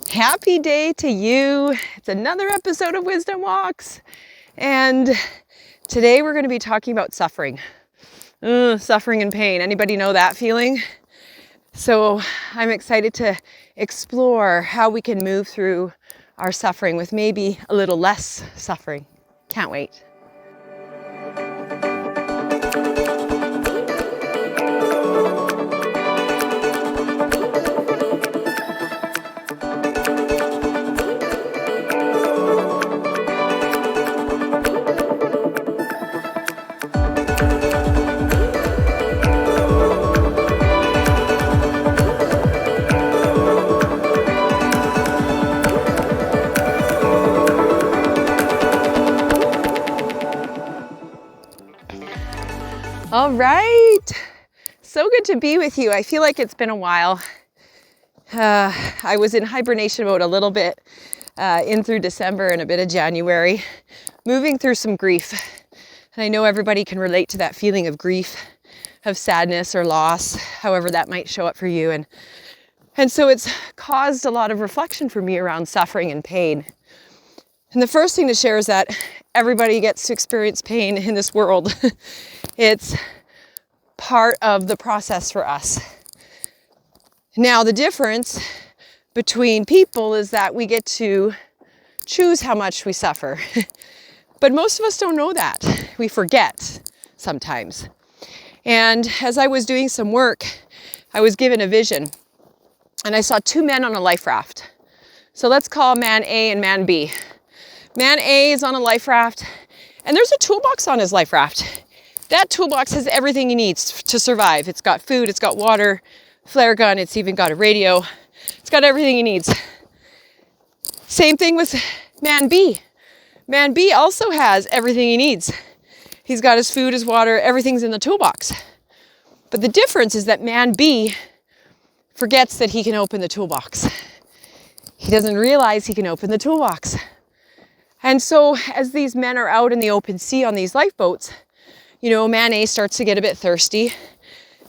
Happy day to you. It's another episode of Wisdom Walks. And today we're going to be talking about suffering. Suffering and pain. Anybody know that feeling? So I'm excited to explore how we can move through our suffering with maybe a little less suffering. Can't wait. All right, so good to be with you. I feel like it's been a while. I was in hibernation mode a little bit in through December and a bit of January, moving through some grief. And I know everybody can relate to that feeling of grief, of sadness or loss, however that might show up for you. And so it's caused a lot of reflection for me around suffering and pain. And the first thing to share is that everybody gets to experience pain in this world. It's part of the process for us. Now, the difference between people is that we get to choose how much we suffer. But most of us don't know that. We forget sometimes. And as I was doing some work, I was given a vision. And I saw two men on a life raft. So let's call man A and man B. Man A is on a life raft, and there's a toolbox on his life raft. That toolbox has everything he needs to survive. It's got food, it's got water, flare gun, it's even got a radio. It's got everything he needs. Same thing with man B. Man B also has everything he needs. He's got his food, his water, everything's in the toolbox. But the difference is that man B forgets that he can open the toolbox. He doesn't realize he can open the toolbox. And so as these men are out in the open sea on these lifeboats, man A starts to get a bit thirsty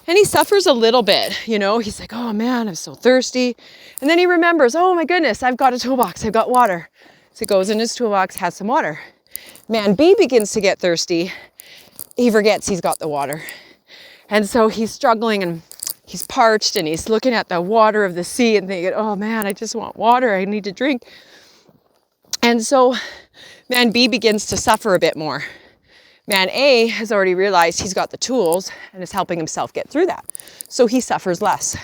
and he suffers a little bit, he's like, oh man, I'm so thirsty. And then he remembers, oh my goodness, I've got a toolbox, I've got water. So he goes in his toolbox, has some water. Man B begins to get thirsty. He forgets he's got the water. And so he's struggling and he's parched and he's looking at the water of the sea and thinking, oh man, I just want water, I need to drink. And so man B begins to suffer a bit more. Man A has already realized he's got the tools and is helping himself get through that. So he suffers less.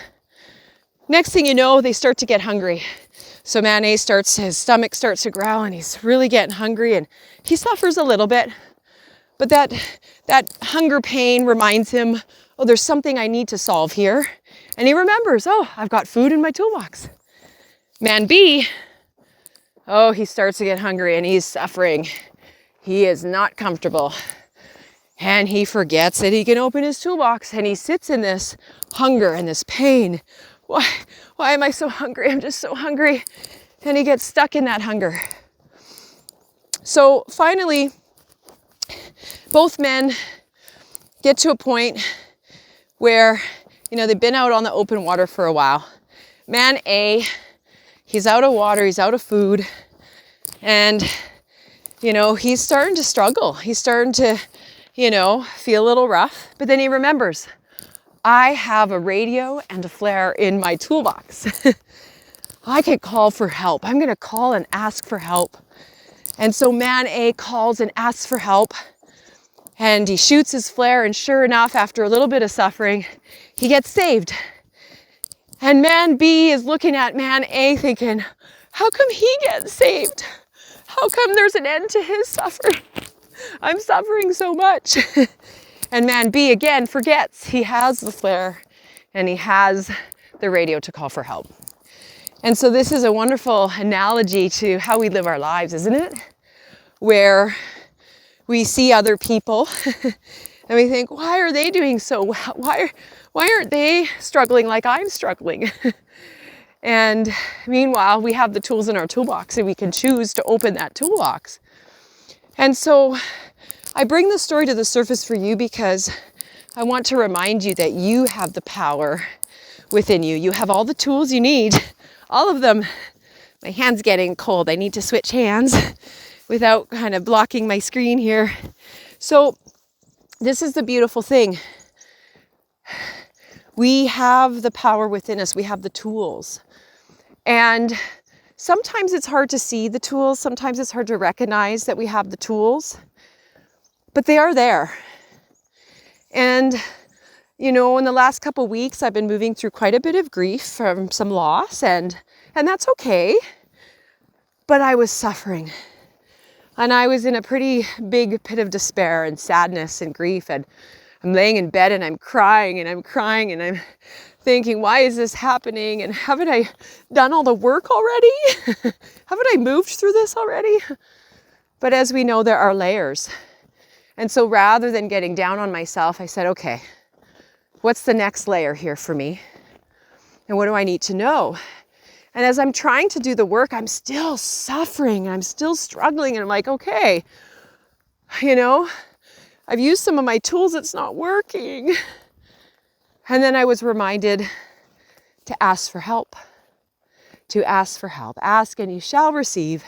Next thing you know, they start to get hungry. So man A his stomach starts to growl and he's really getting hungry and he suffers a little bit. But that hunger pain reminds him, oh, there's something I need to solve here. And he remembers, oh, I've got food in my toolbox. Man B, oh, he starts to get hungry and he's suffering. He is not comfortable. And he forgets that he can open his toolbox and he sits in this hunger and this pain. Why am I so hungry? I'm just so hungry. And he gets stuck in that hunger. So finally, both men get to a point where, they've been out on the open water for a while. Man A, he's out of water, he's out of food, and, he's starting to struggle. He's starting to, feel a little rough, but then he remembers, I have a radio and a flare in my toolbox. I can call for help. I'm going to call and ask for help. And so man A calls and asks for help, and he shoots his flare, and sure enough, after a little bit of suffering, he gets saved. And man B is looking at man A thinking, how come he gets saved? How come there's an end to his suffering? I'm suffering so much. And man B again forgets he has the flare and he has the radio to call for help. And so this is a wonderful analogy to how we live our lives, isn't it? Where we see other people and we think, why are they doing so well? Why aren't they struggling like I'm struggling? And meanwhile, we have the tools in our toolbox and we can choose to open that toolbox. And so I bring the story to the surface for you because I want to remind you that you have the power within you. You have all the tools you need, all of them, My hand's getting cold. I need to switch hands without kind of blocking my screen here. So this is the beautiful thing. We have the power within us. We have the tools. And sometimes it's hard to see the tools. Sometimes it's hard to recognize that we have the tools. But they are there. And, you know, in the last couple of weeks, I've been moving through quite a bit of grief from some loss. And that's okay. But I was suffering. And I was in a pretty big pit of despair and sadness and grief. And I'm laying in bed and I'm crying and I'm thinking, why is this happening? And haven't I done all the work already? Haven't I moved through this already? But as we know, there are layers. And so rather than getting down on myself, I said, okay, what's the next layer here for me? And what do I need to know? And as I'm trying to do the work, I'm still suffering and I'm still struggling. And I'm like, okay, you know, I've used some of my tools, it's not working. And then I was reminded to ask for help. To ask for help. Ask and you shall receive.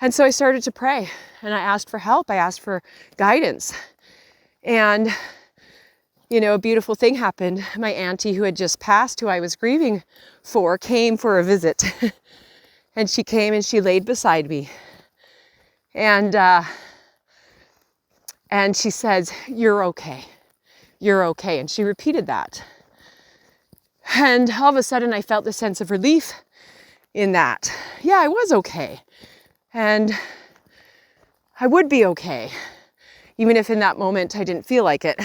And so I started to pray and I asked for help. I asked for guidance. And, you know, a beautiful thing happened. My auntie who had just passed, who I was grieving for, came for a visit. And she came and she laid beside me. And she says, you're okay. You're okay. And she repeated that. And all of a sudden I felt this sense of relief in that. Yeah, I was okay. And I would be okay. Even if in that moment I didn't feel like it.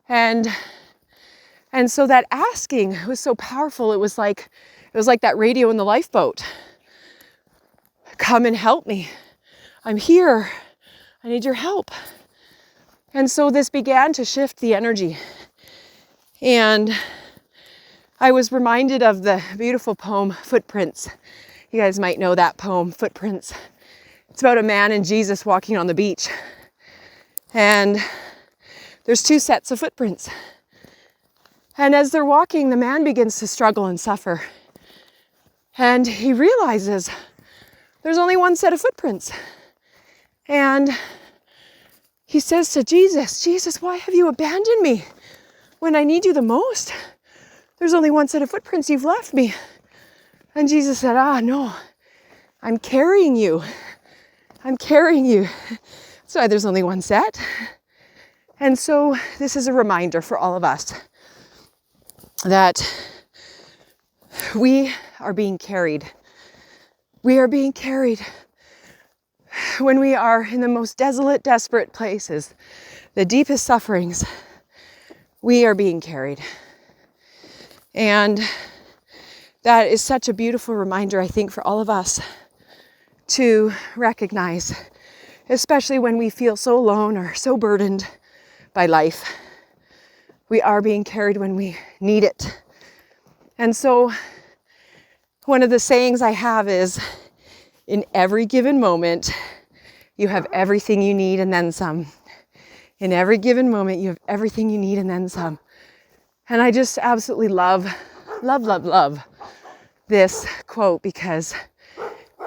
And so that asking was so powerful. It was like that radio in the lifeboat. Come and help me. I'm here. I need your help. And so this began to shift the energy. And I was reminded of the beautiful poem, Footprints. You guys might know that poem, Footprints. It's about a man and Jesus walking on the beach. And there's two sets of footprints. And as they're walking, the man begins to struggle and suffer. And he realizes there's only one set of footprints. And he says to Jesus, Jesus, why have you abandoned me when I need you the most? There's only one set of footprints, you've left me. And Jesus said, no, I'm carrying you. I'm carrying you. That's why there's only one set. And so this is a reminder for all of us that we are being carried. We are being carried. When we are in the most desolate, desperate places, the deepest sufferings, we are being carried. And that is such a beautiful reminder, I think, for all of us to recognize, especially when we feel so alone or so burdened by life. We are being carried when we need it. And so one of the sayings I have is, in every given moment, you have everything you need and then some. In every given moment, you have everything you need and then some. And I just absolutely love this quote because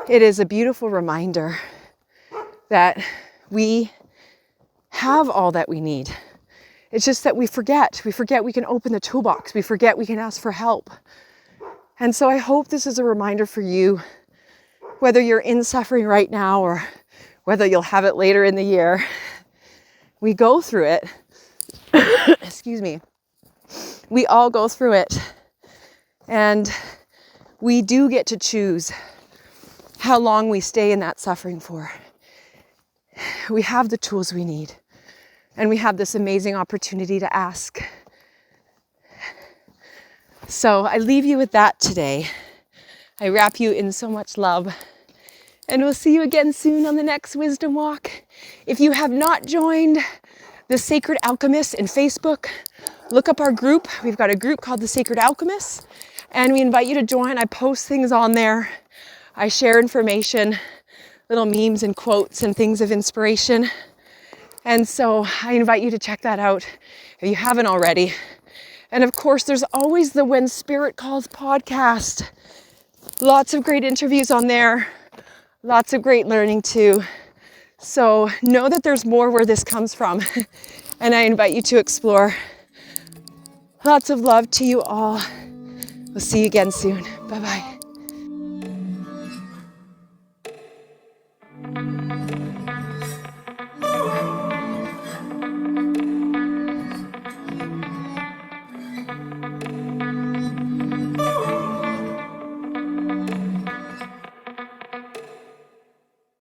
it is a beautiful reminder that we have all that we need. It's just that we forget. We forget we can open the toolbox. We forget we can ask for help. And so I hope this is a reminder for you, whether you're in suffering right now or whether you'll have it later in the year. We go through it. Excuse me. We all go through it. And we do get to choose how long we stay in that suffering for. We have the tools we need. And we have this amazing opportunity to ask. So I leave you with that today. I wrap you in so much love. And we'll see you again soon on the next Wisdom Walk. If you have not joined the Sacred Alchemists in Facebook, look up our group. We've got a group called the Sacred Alchemists. And we invite you to join. I post things on there. I share information, little memes and quotes and things of inspiration. And so I invite you to check that out if you haven't already. And of course, there's always the When Spirit Calls podcast. Lots of great interviews on there. Lots of great learning too. So know that there's more where this comes from. And I invite you to explore. Lots of love to you all. We'll see you again soon. Bye-bye.